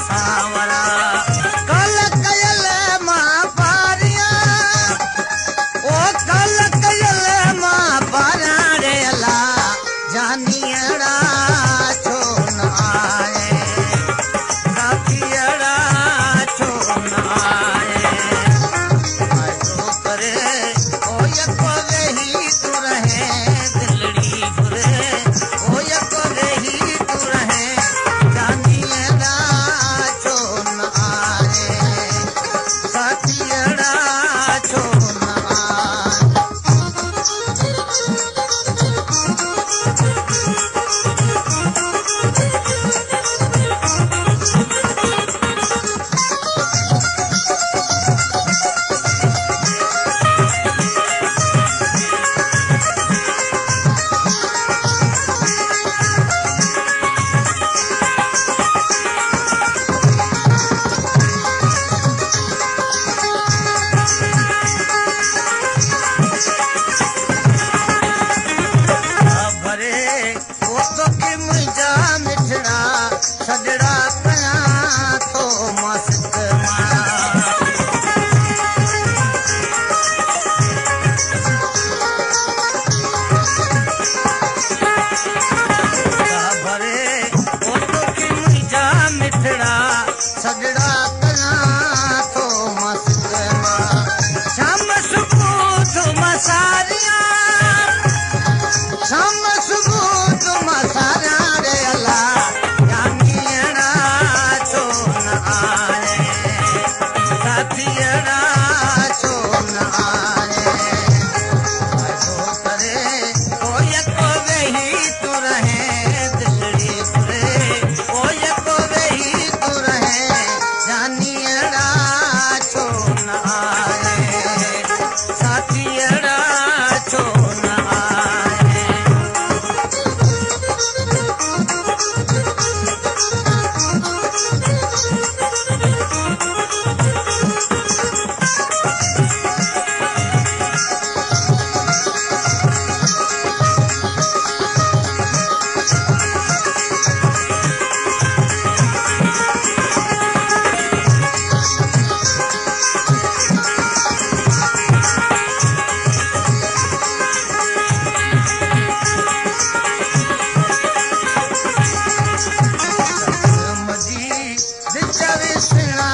सावरा कल कयल मां पारिया ओ कल कयल मां पारिया रे अला जानियड़ा छो न आए साथियड़ा छो न आए आयो करे ओ यको वेही तू रहे दिलड़ी घुरे ओ यको वेही तू रहे जानियड़ा छो न आए साथियड़ा छो न आए भरे वो तो कि मुंहिंजा मिठड़ा सजड़ा कयां थो मस्त भरे वो तो कि मुंहिंजा मिठड़ा सजड़ा कयां थो मस्त शाम सुबुह तुम सारिया शाम सुबुह तुम सारा रे अला जानियड़ा छो न आए साथियड़ा छो न आए आयो करे ओ यको वेही तू रहे दिलड़ी घुरे ओ यको वेही तू रहे जानियड़ा छो न आए साथियड़ा छो न आए मजी दिल विसणा